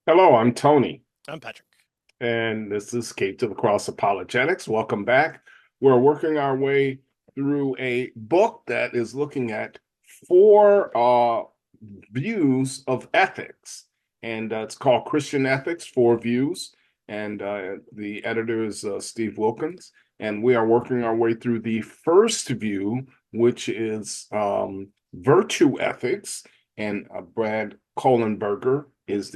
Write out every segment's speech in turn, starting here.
Hello, I'm Tony, I'm Patrick. and this is Cape to the Cross Apologetics. Welcome back. We're working our way through a book that is looking at four views of ethics, and it's called Christian Ethics, Four Views, and the editor is Steve Wilkins, and we are working our way through the first view, which is virtue ethics, and Brad Kohlenberger is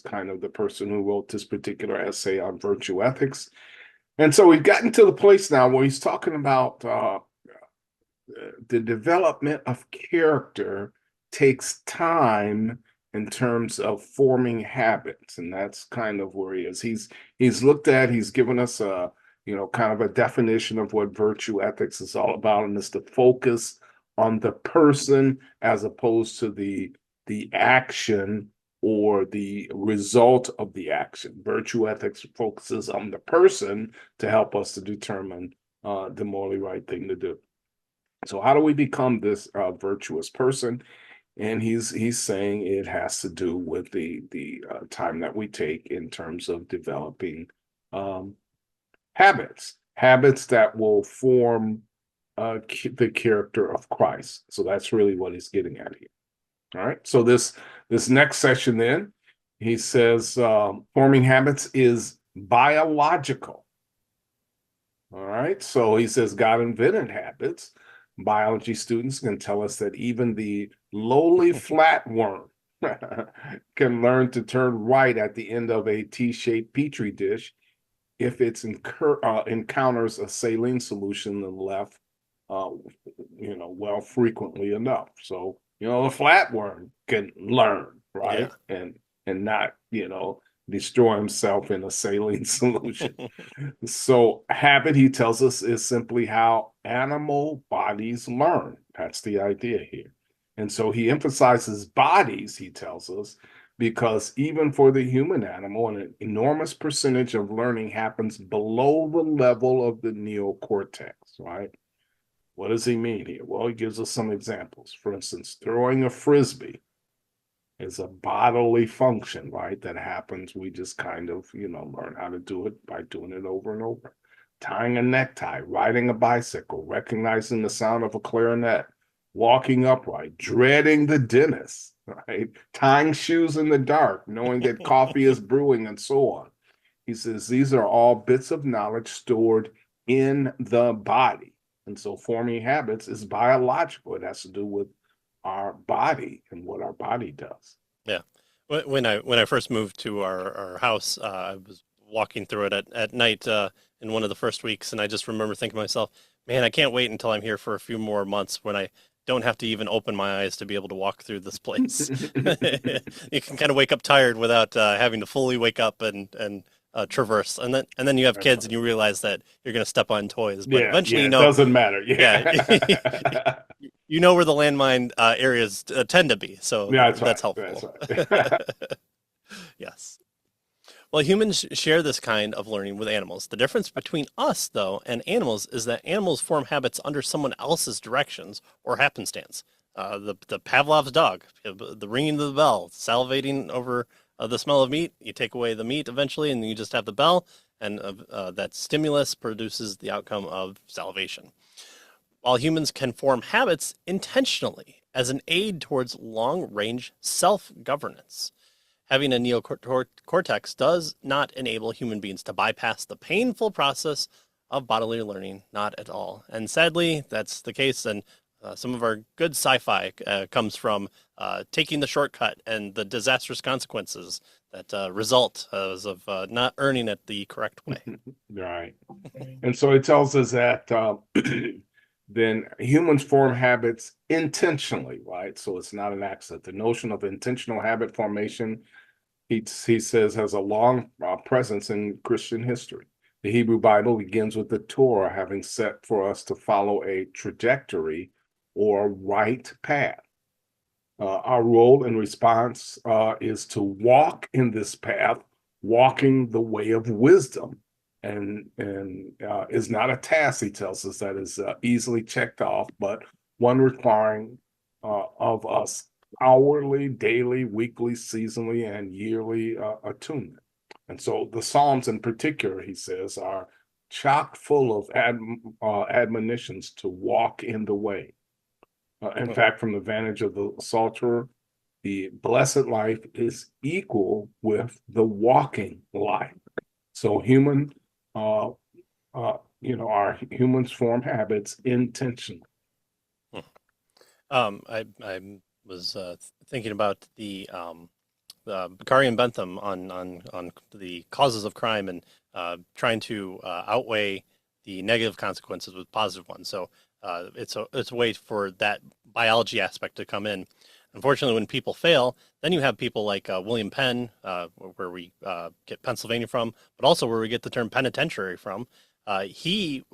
kind of the person who wrote this particular essay on virtue ethics. And so we've gotten to the place now where he's talking about the development of character takes time in terms of forming habits, and that's kind of where he is. He's given us a kind of a definition of what virtue ethics is all about, and it's to focus on the person as opposed to the action or the result of the action. Virtue ethics focuses on the person to help us to determine the morally right thing to do. So how do we become this virtuous person? And he's saying it has to do with the time that we take in terms of developing um, habits that will form the character of Christ. So that's really what he's getting at here. All right. So this next session, then he says forming habits is biological. All right. So he says God invented habits. Biology students can tell us that even the lowly flatworm can learn to turn right at the end of a T-shaped petri dish if it encounters a saline solution in the left, uh, well, frequently enough. So, the flatworm can learn, Yeah. right? And not, destroy himself in a saline solution. So, habit, he tells us, is simply how animal bodies learn. That's the idea here. And so he emphasizes bodies, he tells us, because even for the human animal, an enormous percentage of learning happens below the level of the neocortex, right? What does he mean here? Well, he gives us some examples. For instance, throwing a frisbee is a bodily function, right? That happens. We just kind of, learn how to do it by doing it over and over. Tying a necktie, riding a bicycle, recognizing the sound of a clarinet, walking upright, dreading the dentist, right? Tying shoes in the dark, knowing that coffee is brewing, and so on. He says these are all bits of knowledge stored in the body. And so forming habits is biological. It has to do with our body and what our body does. Yeah. When I first moved to our house, I was walking through it at night in one of the first weeks, and I just remember thinking to myself, man, I can't wait until I'm here for a few more months when I don't have to even open my eyes to be able to walk through this place. You can kind of wake up tired without having to fully wake up and traverse, and then you have That's kids right. and you realize that you're going to step on toys, but Yeah, eventually yeah, you it know, doesn't matter. yeah, Yeah. you know where the landmine areas tend to be, so Yeah, that's that's right. That's helpful. right. Yes. Well, humans share this kind of learning with animals. The difference between us, though, and animals is that animals form habits under someone else's directions or happenstance. The Pavlov's dog, the ringing of the bell, salivating over the smell of meat. You take away the meat eventually, and you just have the bell, and that stimulus produces the outcome of salivation. While humans can form habits intentionally as an aid towards long range self governance. Having a neocortex does not enable human beings to bypass the painful process of bodily learning, not at all. And sadly, that's the case. And some of our good sci fi comes from taking the shortcut and the disastrous consequences that result as of not earning it the correct way. Right. And so it tells us that then humans form habits intentionally, right? So it's not an accident. The notion of intentional habit formation, he says, has a long presence in Christian history. The Hebrew Bible begins with the Torah having set for us to follow a trajectory or right path. Our role and response is to walk in this path, walking the way of wisdom, and is not a task. He tells us that is easily checked off, but one requiring of us. hourly, daily, weekly, seasonally, and yearly attunement. And so the Psalms in particular, he says, are chock full of admonitions to walk in the way. In fact, from the vantage of the Psalter, the blessed life is equal with the walking life. So uh, our humans form habits intentionally. I was thinking about the Bakari and Bentham on the causes of crime and trying to outweigh the negative consequences with positive ones. So it's a way for that biology aspect to come in. Unfortunately, when people fail, then you have people like William Penn, where we get Pennsylvania from, but also where we get the term penitentiary from. He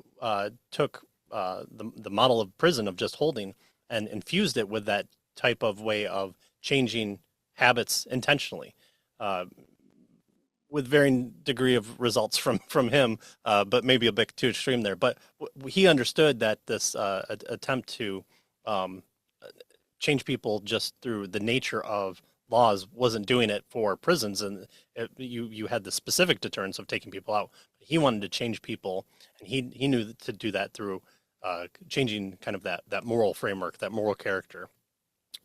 took the model of prison of just holding and infused it with that type of way of changing habits intentionally, uh, with varying degree of results from him, but maybe a bit too extreme there. But he understood that this attempt to um, change people just through the nature of laws wasn't doing it for prisons, and you had the specific deterrence of taking people out. He wanted to change people, and he knew to do that through changing kind of that moral framework, that moral character.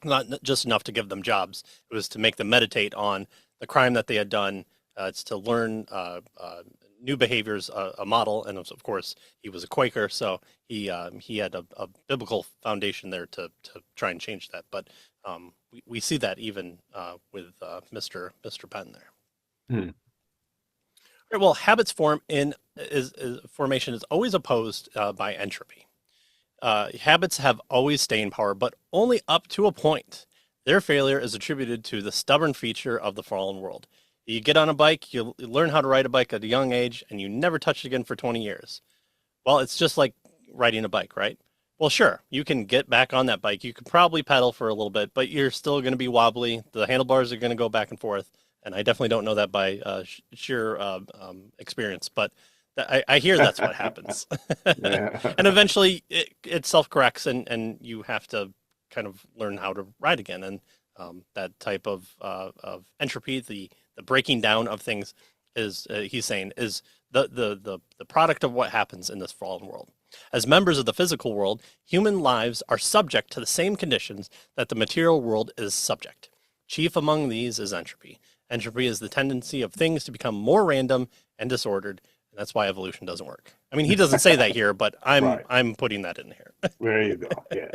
Not just enough to give them jobs. It was to make them meditate on the crime that they had done. It's to learn new behaviors, a model, and of course he was a Quaker, so he had a biblical foundation there to try and change that. But we see that even with Mr. Penn there. Hmm. Right, well, habits formation is always opposed by entropy. Habits have always staying power, but only up to a point. Their failure is attributed to the stubborn feature of the fallen world. You get on a bike, you learn how to ride a bike at a young age, and you never touch it again for 20 years. Well, it's just like riding a bike, right? Well, sure, you can get back on that bike. You could probably pedal for a little bit, but you're still going to be wobbly. The handlebars are going to go back and forth. And I definitely don't know that by sheer experience, but I hear that's what happens. Yeah. And eventually it self corrects, and you have to kind of learn how to ride again. And that type of entropy, the breaking down of things, is he's saying is the product of what happens in this fallen world. As members of the physical world, human lives are subject to the same conditions that the material world is subject. Chief among these is entropy. Entropy is the tendency of things to become more random and disordered, and that's why evolution doesn't work. I mean, he doesn't say that here, but I'm Right. I'm putting that in here. There you go. Yeah.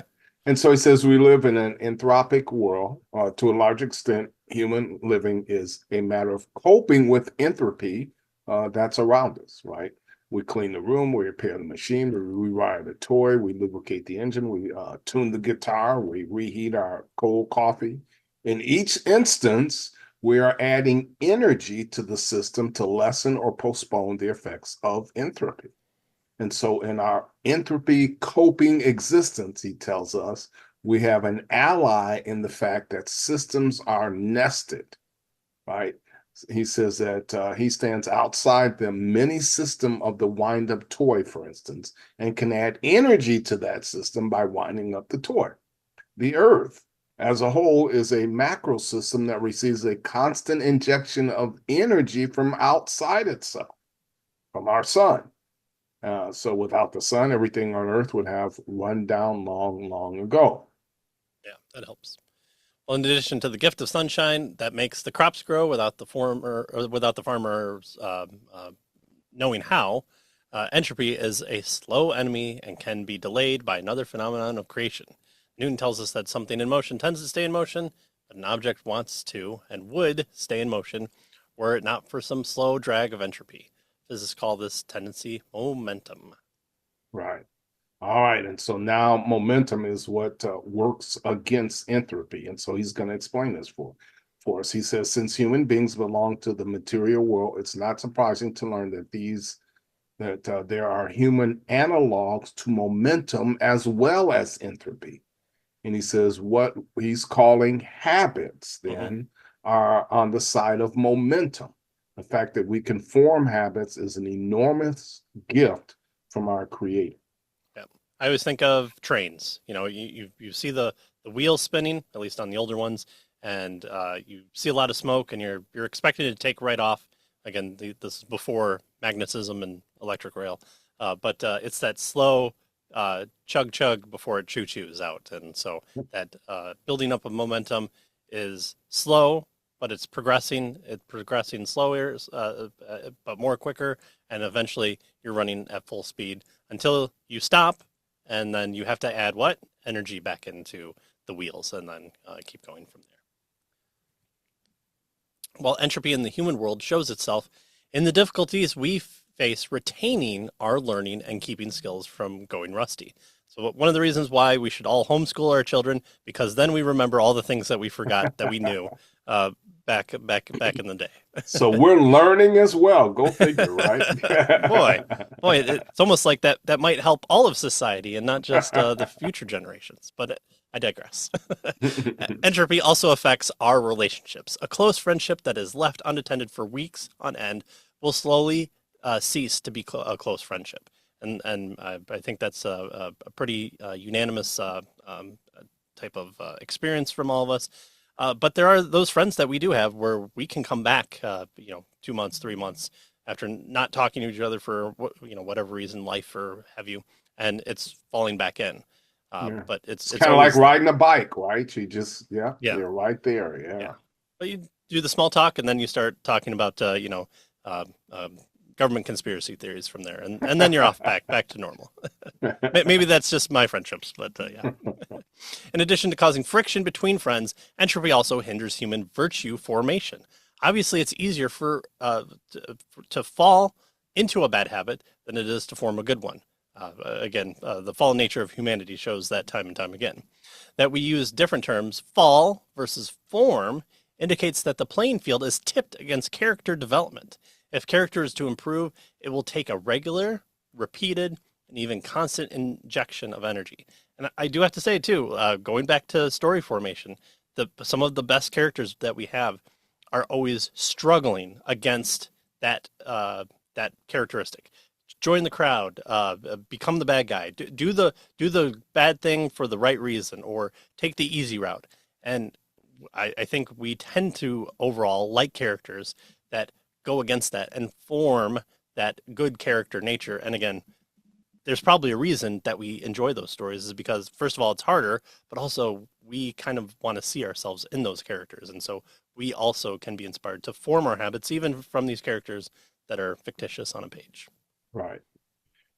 And so he says we live in an anthropic world. To a large extent, human living is a matter of coping with entropy that's around us, right? We clean the room, we repair the machine, we rewire the toy, we lubricate the engine, we tune the guitar, we reheat our cold coffee. In each instance, we are adding energy to the system to lessen or postpone the effects of entropy. And so, in our entropy coping existence, he tells us, we have an ally in the fact that systems are nested, right? He says that he stands outside the mini system of the wind up toy, for instance, and can add energy to that system by winding up the toy. The Earth as a whole is a macro system that receives a constant injection of energy from outside itself, from our sun. So without the sun, everything on Earth would have run down long, long ago. Yeah, that helps. Well, in addition to the gift of sunshine that makes the crops grow without the farmer or without the farmers knowing how, entropy is a slow enemy and can be delayed by another phenomenon of creation. Newton tells us that something in motion tends to stay in motion, but an object wants to and would stay in motion were it not for some slow drag of entropy. Physicists call this tendency momentum. Right. All right. And so now momentum is what works against entropy. And so he's going to explain this for us. He says, since human beings belong to the material world, it's not surprising to learn that there are human analogs to momentum as well as entropy. And he says what he's calling habits Mm-hmm. then are on the side of momentum. The fact that we can form habits is an enormous gift from our creator. Yeah. I always think of trains. You know, you see the the wheels spinning, at least on the older ones, and you see a lot of smoke, and you're expecting it to take right off. Again, this is before magnetism and electric rail, but it's that slow chug chug before it choo choos out, and so that building up of momentum is slow, but it's progressing. It's progressing slower, but more quicker, and eventually you're running at full speed until you stop, and then you have to add what energy back into the wheels, and then keep going from there. While entropy in the human world shows itself in the difficulties we face retaining our learning and keeping skills from going rusty. So one of the reasons why we should all homeschool our children, because then we remember all the things that we forgot that we knew back in the day. So we're learning as well. Go figure, right? boy, it's almost like that might help all of society and not just the future generations. But I digress. Entropy also affects our relationships. A close friendship that is left unattended for weeks on end will slowly cease to be a close friendship. And I think that's a pretty unanimous type of experience from all of us. But there are those friends that we do have where we can come back, 2 months, 3 months after not talking to each other for whatever reason, life or have you, and it's falling back in. Yeah. But it's kind of like riding a bike, right? You just yeah, you're right there. Yeah. But you do the small talk, and then you start talking about government conspiracy theories from there, and then you're off back to normal. Maybe that's just my friendships, but yeah. In addition to causing friction between friends, entropy also hinders human virtue formation. Obviously, it's easier to fall into a bad habit than it is to form a good one. Again, the fallen nature of humanity shows that time and time again. That we use different terms, fall versus form, indicates that the playing field is tipped against character development. If character is to improve, it will take a regular, repeated, and even constant injection of energy. And I do have to say, too, going back to story formation, some of the best characters that we have are always struggling against that characteristic. Join the crowd, become the bad guy, do the bad thing for the right reason, or take the easy route. And I think we tend to overall like characters that go against that and form that good character nature. And again, there's probably a reason that we enjoy those stories, is because first of all, it's harder, but also we kind of want to see ourselves in those characters. And so we also can be inspired to form our habits, even from these characters that are fictitious on a page. Right.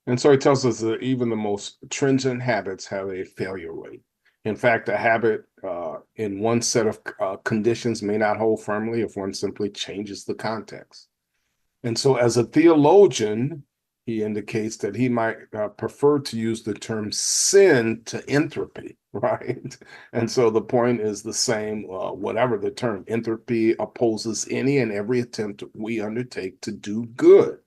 And so he tells us that even the most stringent habits have a failure rate. In fact, a habit in one set of conditions may not hold firmly if one simply changes the context. And so as a theologian, he indicates that he might prefer to use the term sin to entropy, right? And so the point is the same, whatever the term. Entropy opposes any and every attempt we undertake to do good.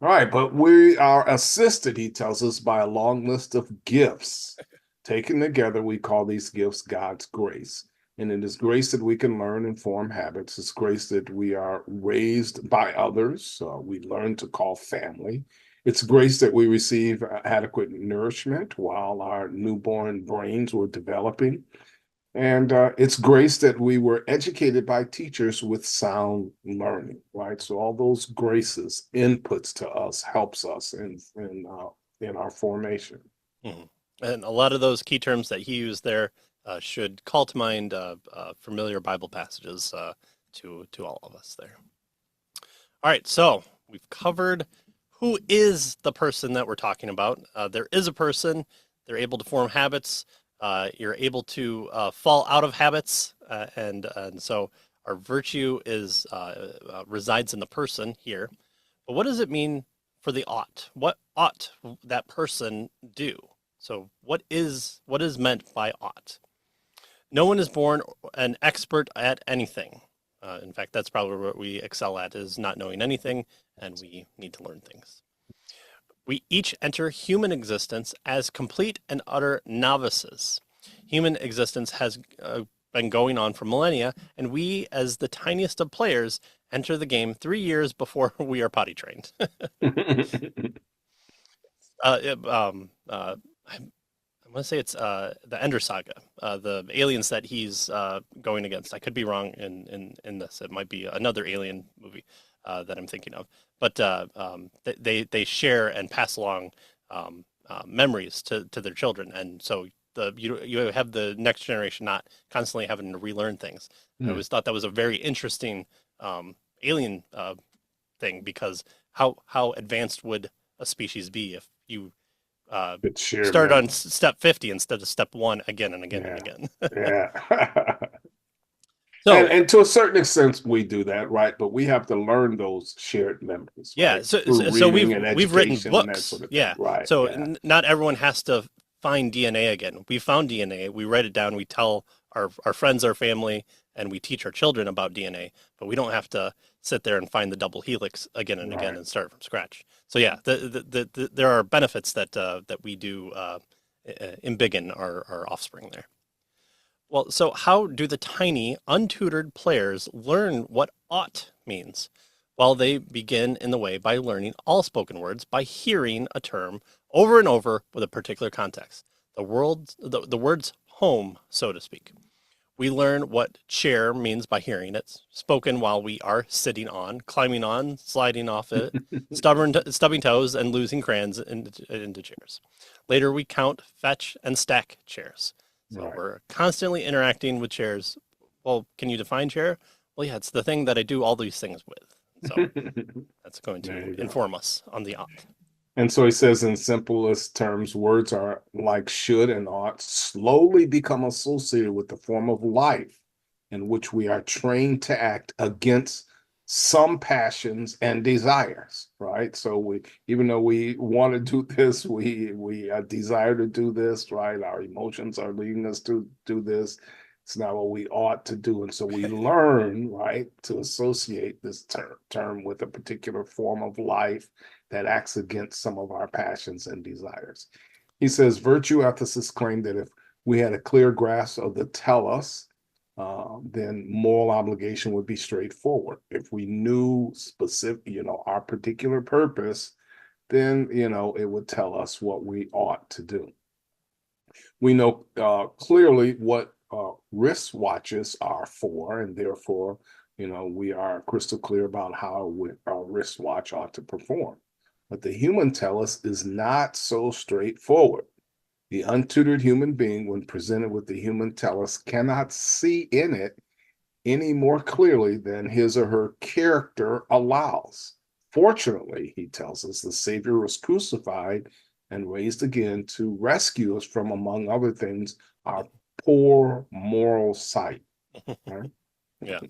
All right, but we are assisted, he tells us, by a long list of gifts. Taken together, we call these gifts God's grace. And it is grace that we can learn and form habits. It's grace that we are raised by others. We learn to call family. It's grace that we receive adequate nourishment while our newborn brains were developing. And it's grace that we were educated by teachers with sound learning, right? So all those graces, inputs to us, helps us in our formation. Mm-hmm. And a lot of those key terms that he used there should call to mind familiar Bible passages to all of us there. All right, so we've covered who is the person that we're talking about. There is a person. They're able to form habits. You're able to fall out of habits, and so our virtue resides in the person here. But what does it mean for the ought? What ought that person do? So what is meant by ought? No one is born an expert at anything. In fact, that's probably what we excel at, is not knowing anything, and we need to learn things. We each enter human existence as complete and utter novices. Human existence has been going on for millennia, and we, as the tiniest of players, enter the game 3 years before we are potty trained. I want to say it's the Ender Saga, the aliens that he's going against. I could be wrong in this. It might be another alien movie that I'm thinking of. But they share and pass along memories to their children, and so you have the next generation not constantly having to relearn things. I Hmm. always thought that was a very interesting alien thing, because how advanced would a species be if you It's shared start on memory. step 50 instead of step one again and again and Yeah. again. Yeah. So And to a certain extent, we do that, right? But we have to learn those shared memories, yeah, right? so Through so, so reading we've and we've written education and that books. sort of thing. Yeah. Right. So Yeah. not everyone has to find DNA again. We found DNA, we write it down, we tell our friends, our family, and we teach our children about DNA, but we don't have to sit there and find the double helix again and again Right. and start from scratch. So yeah, there are benefits that we do embiggen our offspring there. Well, so how do the tiny, untutored players learn what ought means? Well, they begin in the way by learning all spoken words by hearing a term over and over with a particular context. The words home, so to speak. We learn what chair means by hearing it spoken while we are sitting on, climbing on, sliding off it, stubbing toes, and losing crayons into chairs. Later, we count, fetch, and stack chairs. So Right. we're constantly interacting with chairs. Well, can you define chair? Well, yeah, it's the thing that I do all these things with. So that's going There to you go. inform us on the ought. And so he says, in simplest terms, words are like should and ought slowly become associated with the form of life in which we are trained to act against some passions and desires, right? So we, even though we want to do this, we desire to do this, right? Our emotions are leading us to do this. It's not what we ought to do, and so we learn, right, to associate this term with a particular form of life that acts against some of our passions and desires. He says virtue ethicists claim that if we had a clear grasp of the tell-us, then moral obligation would be straightforward. If we knew specific, our particular purpose, then it would tell us what we ought to do. We know clearly what wristwatches are for, and therefore, we are crystal clear about how our wristwatch ought to perform. But the human tellus is not so straightforward. The untutored human being, when presented with the human tellus, cannot see in it any more clearly than his or her character allows. Fortunately, he tells us, the Savior was crucified and raised again to rescue us from, among other things, our poor moral sight. Right? Yeah.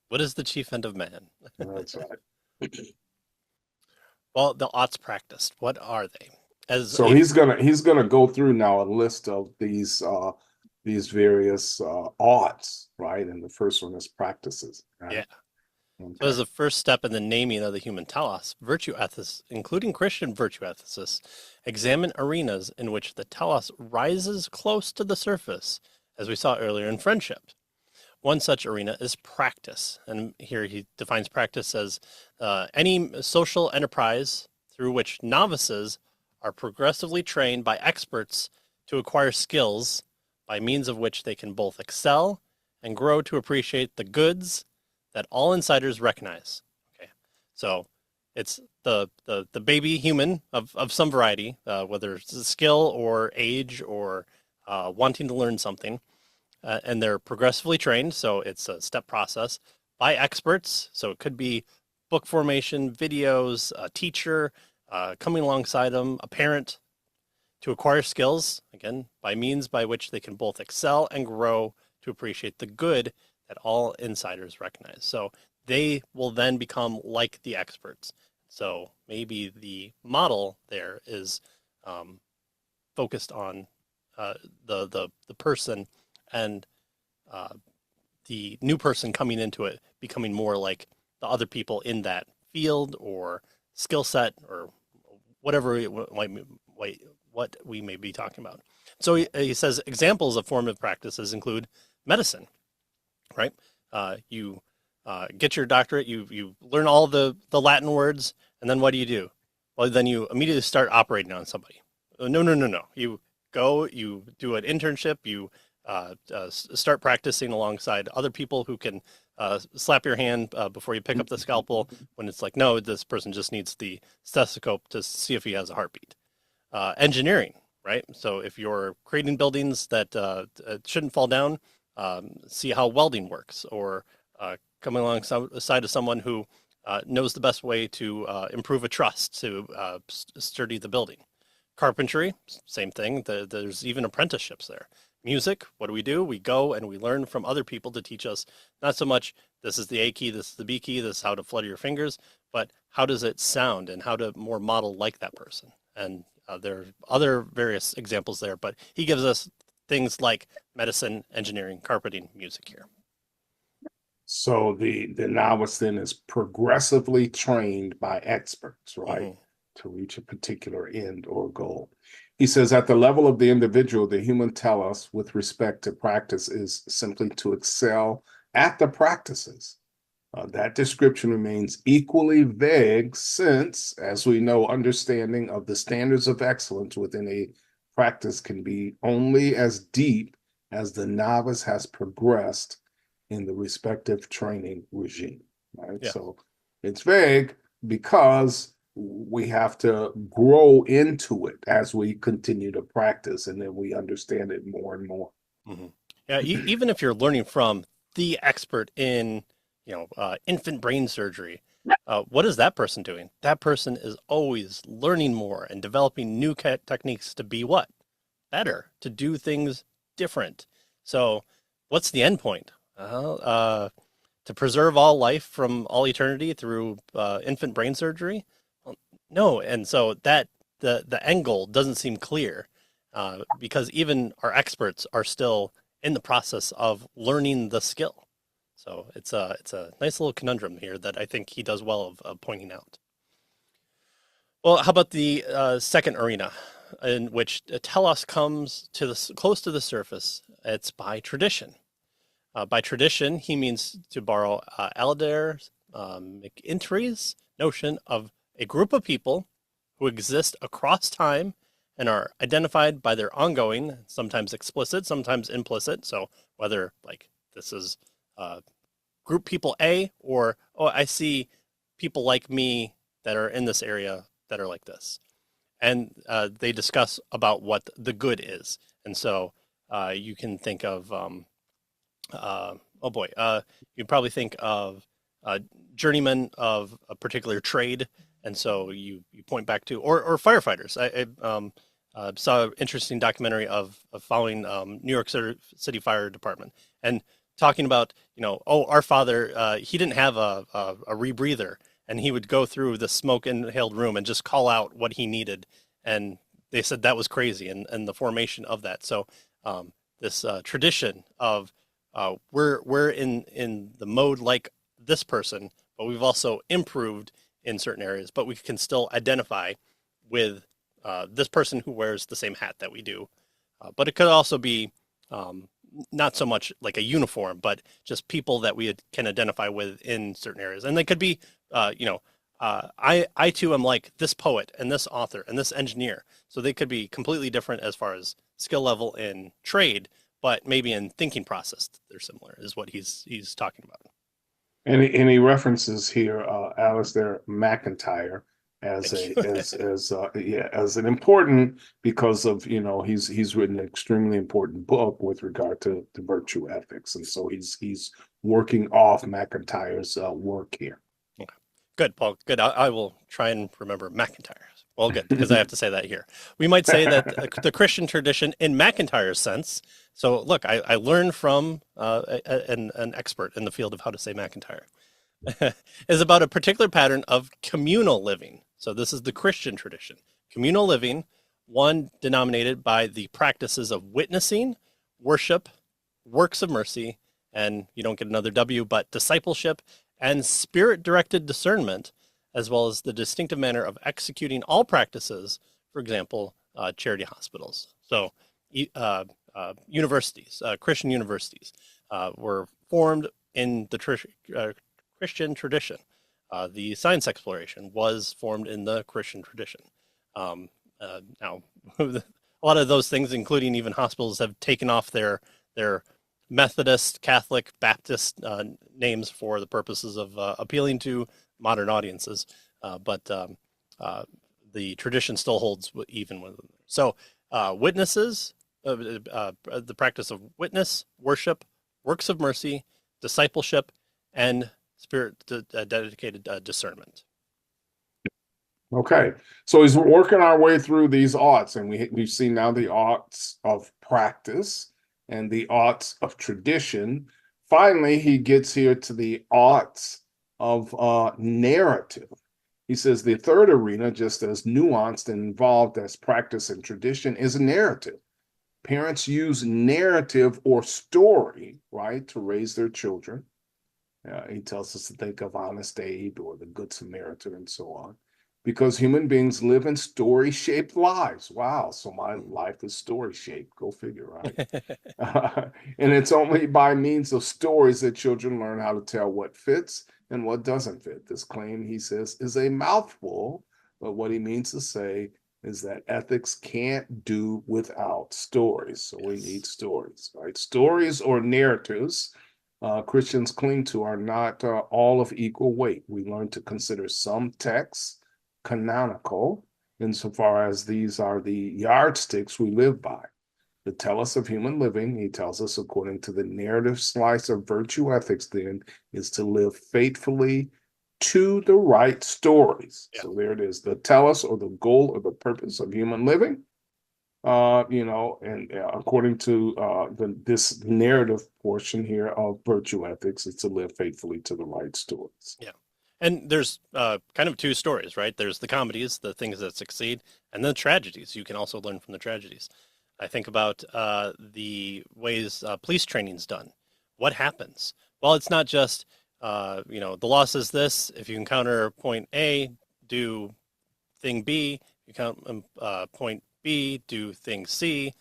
What is the chief end of man? That's right. Well, the oughts practiced. What are they? As So a he's gonna go through now a list of these various oughts, right? And the first one is practices, right? yeah. So, Okay. as the first step in the naming of the human telos, virtue ethicists, including Christian virtue ethicists, examine arenas in which the telos rises close to the surface, as we saw earlier in friendship. One such arena is practice, and here he defines practice as any social enterprise through which novices are progressively trained by experts to acquire skills by means of which they can both excel and grow to appreciate the goods that all insiders recognize. Okay, so it's the baby human of some variety, whether it's a skill or age or wanting to learn something, and they're progressively trained. So it's a step process by experts. So it could be book formation, videos, a teacher coming alongside them, a parent, to acquire skills, again, by means by which they can both excel and grow to appreciate the good that all insiders recognize. So they will then become like the experts. So maybe the model there is um, focused on uh, the person, and uh, the new person coming into it becoming more like the other people in that field or skill set or whatever what we may be talking about. So he says examples of formative practices include medicine, right? You get your doctorate, you learn all the Latin words, and then what do? Well, then you immediately start operating on somebody. No, no, no, no. You go, you do an internship, you start practicing alongside other people who can slap your hand before you pick up the scalpel when it's like, no, this person just needs the stethoscope to see if he has a heartbeat. Engineering, right? So if you're creating buildings that shouldn't fall down, see how welding works, or coming alongside of someone who knows the best way to improve a truss to sturdy the building. Carpentry, same thing. There's even apprenticeships there. Music, what do? We go and we learn from other people to teach us not so much this is the A key, this is the B key, this is how to flutter your fingers, but how does it sound and how to more model like that person. And there are other various examples there, but he gives us things like medicine, engineering, carpeting, music here. So the novice then is progressively trained by experts, right, Mm-hmm. to reach a particular end or goal. He says at the level of the individual, the human telos with respect to practice is simply to excel at the practices. That description remains equally vague since, as we know, understanding of the standards of excellence within a practice can be only as deep as the novice has progressed in the respective training regime, right? Yeah. So it's vague because we have to grow into it as we continue to practice, and then we understand it more and more. Mm-hmm. Yeah. Even if you're learning from the expert in, infant brain surgery, what is that person doing? That person is always learning more and developing new techniques to be what? Better, to do things different. So, what's the end point? To preserve all life from all eternity through infant brain surgery? Well, no, and so that the end goal doesn't seem clear because even our experts are still in the process of learning the skill. So it's a nice little conundrum here that I think he does well of pointing out. Well, how about the second arena in which telos comes to the close to the surface? It's by tradition. By tradition, he means, to borrow Alastair McIntyre's notion of a group of people who exist across time and are identified by their ongoing, sometimes explicit, sometimes implicit. So whether like this is group people A, or oh, I see people like me that are in this area that are like this, and they discuss about what the good is. And so you can think of oh boy, you'd probably think of journeymen of a particular trade, and so you point back to or firefighters. I saw an interesting documentary of following New York City Fire Department and talking about oh, our father, he didn't have a rebreather, and he would go through the smoke inhaled room and just call out what he needed, and they said that was crazy, and the formation of that. So this tradition of we're in the mode like this person, but we've also improved in certain areas, but we can still identify with this person who wears the same hat that we do. But it could also be not so much like a uniform, but just people that we can identify with in certain areas. And they could be, I too am like this poet and this author and this engineer. So they could be completely different as far as skill level in trade, but maybe in thinking process they're similar, is what he's talking about. And he references here Alistair McIntyre as Thank a you. as yeah, as an important, because of he's written an extremely important book with regard to virtue ethics, and so he's working off McIntyre's work here. Okay. Good, Paul. Good. I will try and remember McIntyre. Well, good, because I have to say that here. We might say that the Christian tradition, in McIntyre's sense. So, look, I learned from an expert in the field of how to say McIntyre, is about a particular pattern of communal living. So, this is the Christian tradition. Communal living, one denominated by the practices of witnessing, worship, works of mercy, and you don't get another W, but discipleship and spirit directed discernment, as well as the distinctive manner of executing all practices, for example, charity hospitals. So, universities, Christian universities, were formed in the Christian tradition. The science exploration was formed in the Christian tradition. Now, a lot of those things, including even hospitals, have taken off their Methodist, Catholic, Baptist names for the purposes of appealing to modern audiences. But uh, the tradition still holds even with them. So witnesses, the practice of witness, worship, works of mercy, discipleship, and spirit dedicated discernment. Okay, so he's working our way through these arts, and we've seen now the arts of practice and the arts of tradition. Finally, he gets here to the arts of narrative. He says the third arena, just as nuanced and involved as practice and tradition, is narrative. Parents use narrative or story, right, to raise their children. He tells us to think of Honest Abe or the Good Samaritan and so on, because human beings live in story shaped lives. Wow. So my life is story shaped. Go figure, right? And it's only by means of stories that children learn how to tell what fits and what doesn't fit. This claim, he says, is a mouthful, but what he means to say is that ethics can't do without stories. So we need stories, right? Stories or narratives Christians cling to are not all of equal weight. We learn to consider some texts canonical insofar as these are the yardsticks we live by. The tellus of human living, he tells us, according to the narrative slice of virtue ethics, then, is to live faithfully to the right stories. Yeah. So there it is, the tellus or the goal or the purpose of human living. And according to this narrative portion here of virtue ethics, it's to live faithfully to the right stories. Yeah. And there's kind of two stories, right? There's the comedies, the things that succeed, and then the tragedies. You can also learn from the tragedies. I think about the ways police training's done. What happens? Well, it's not just, the law says this. If you encounter point A, do thing B. You count point B, do thing C.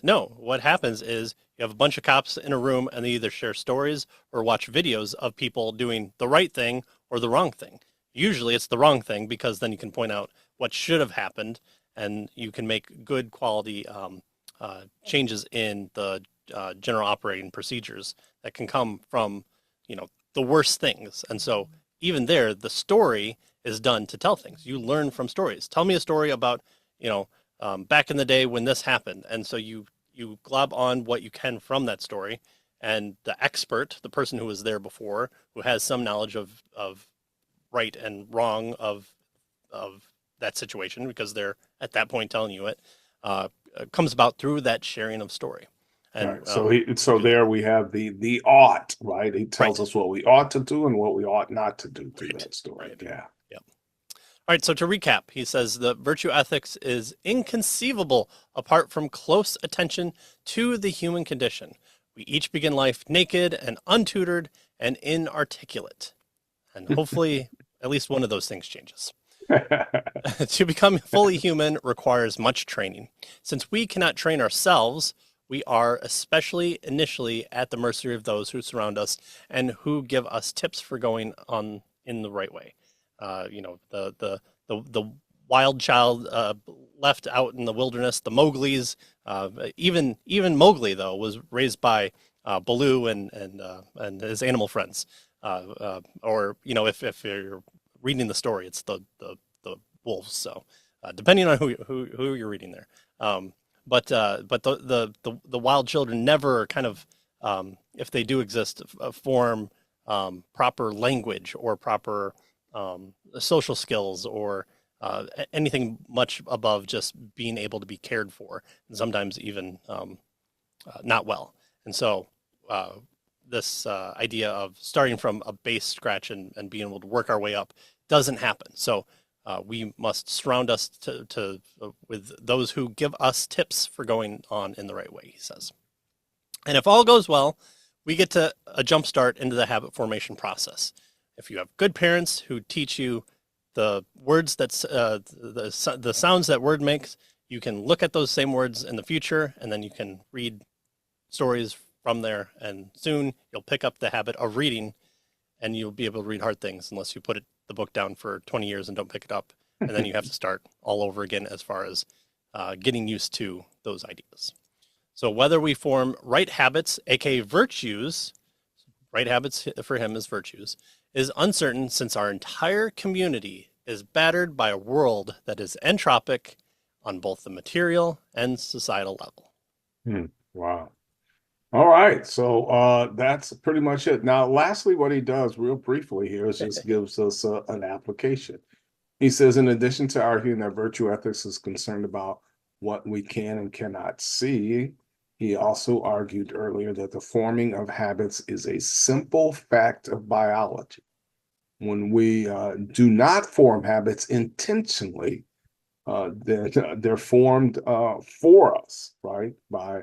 No, what happens is you have a bunch of cops in a room and they either share stories or watch videos of people doing the right thing or the wrong thing. Usually it's the wrong thing because then you can point out what should have happened and you can make good quality changes in the general operating procedures that can come from, the worst things. And so even there, the story is done to tell things. You learn from stories. Tell me a story about, back in the day when this happened. And so you glob on what you can from that story. And the expert, the person who was there before, who has some knowledge of right and wrong of that situation, because they're at that point telling you it, comes about through that sharing of story. And right. So there we have the ought, right? He tells us what we ought to do and what we ought not to do through that story. Right. Yeah. Yep. All right, so to recap, he says the virtue ethics is inconceivable apart from close attention to the human condition. We each begin life naked and untutored and inarticulate. And hopefully, at least one of those things changes. To become fully human requires much training. Since we cannot train ourselves, we are, especially initially, at the mercy of those who surround us and who give us tips for going on in the right way. The wild child left out in the wilderness, the Mowgli's. Even Mowgli though was raised by Baloo and his animal friends. Or if you're reading the story, it's the wolves. So depending on who you're reading there. But the wild children never kind of, if they do exist, form proper language or proper social skills or anything much above just being able to be cared for, and sometimes even not well. And so this idea of starting from a base scratch and being able to work our way up doesn't happen. So we must surround us with those who give us tips for going on in the right way, he says. And if all goes well, we get to a jump start into the habit formation process. If you have good parents who teach you the words that the sounds that word makes, you can look at those same words in the future, and then you can read stories from there. And soon you'll pick up the habit of reading, and you'll be able to read hard things unless you put the book down for 20 years and don't pick it up. And then you have to start all over again as far as getting used to those ideas. So whether we form right habits, aka virtues, right habits for him is virtues, is uncertain since our entire community is battered by a world that is entropic on both the material and societal level. Wow. All right, so that's pretty much it. Now, lastly, what he does real briefly here is just gives us an application. He says, in addition to arguing that virtue ethics is concerned about what we can and cannot see, he also argued earlier that the forming of habits is a simple fact of biology. When we do not form habits intentionally, they're formed for us, right? By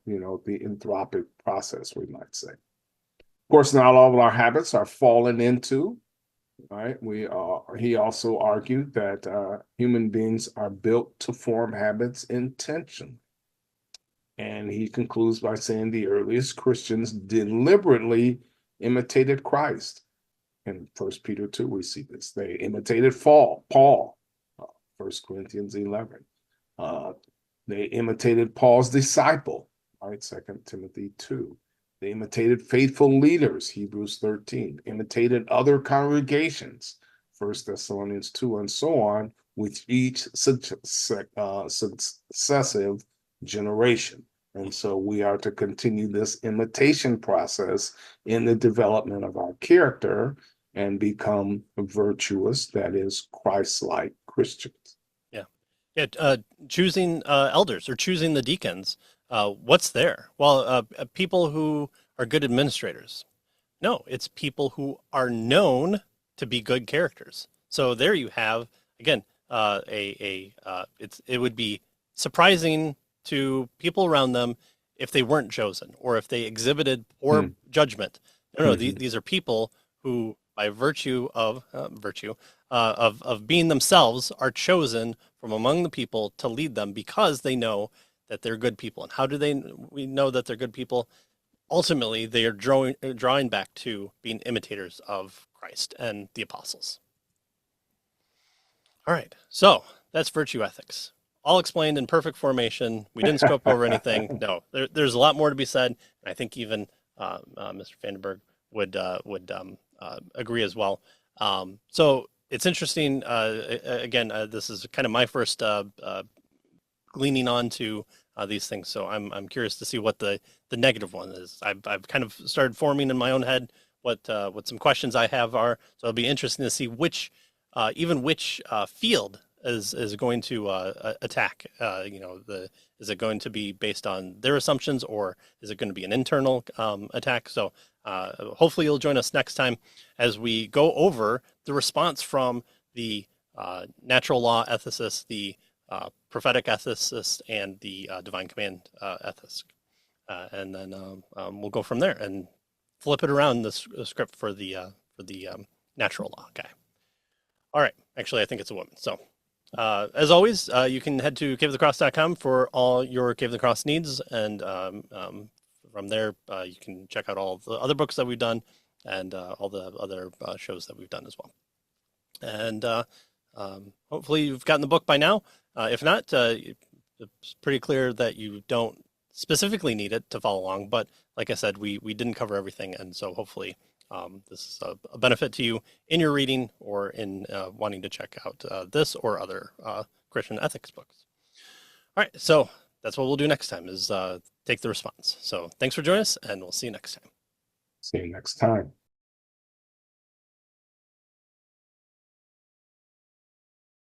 the entropic process, we might say. Of course, not all of our habits are fallen into, right? He also argued that human beings are built to form habits intentionally. And he concludes by saying the earliest Christians deliberately imitated Christ. In 1 Peter 2, we see this. They imitated Paul, 1 Corinthians 11. They imitated Paul's disciple, right? 2 Timothy 2. They imitated faithful leaders, Hebrews 13. Imitated other congregations, 1 Thessalonians 2, and so on, with each successive generation. And so we are to continue this imitation process in the development of our character and become virtuous, that is, Christ-like Christians. Yeah, choosing elders or choosing the deacons. What's there? Well, people who are good administrators. No, it's people who are known to be good characters. So there you have again it would be surprising to people around them if they weren't chosen or if they exhibited poor judgment. No, these are people who, by virtue of being themselves, are chosen from among the people to lead them because they know that they're good people. And how do we know that they're good people? Ultimately, they are drawing back to being imitators of Christ and the apostles. All right, so that's virtue ethics, all explained in perfect formation. We didn't scope over anything. No, there's a lot more to be said. I think even Mr. Vandenberg would agree as well. So it's interesting. Again, this is kind of my first gleaning onto these things. So I'm curious to see what the negative one is. I've kind of started forming in my own head what some questions I have are. So it'll be interesting to see which field is going to attack. Is it going to be based on their assumptions, or is it going to be an internal attack? So hopefully you'll join us next time as we go over the response from the natural law ethicist, the prophetic ethicist, and the divine command ethicist. And then we'll go from there and flip it around the script for the natural law guy. All right. Actually, I think it's a woman. So as always, you can head to caveofthecross.com for all your Cave of the Cross needs. And from there, you can check out all the other books that we've done and all the other shows that we've done as well. And hopefully you've gotten the book by now. If not, it's pretty clear that you don't specifically need it to follow along. But like I said, we didn't cover everything. And so hopefully this is a benefit to you in your reading or in wanting to check out this or other Christian ethics books. All right, so that's what we'll do next time is take the response. So thanks for joining us, and we'll see you next time. See you next time.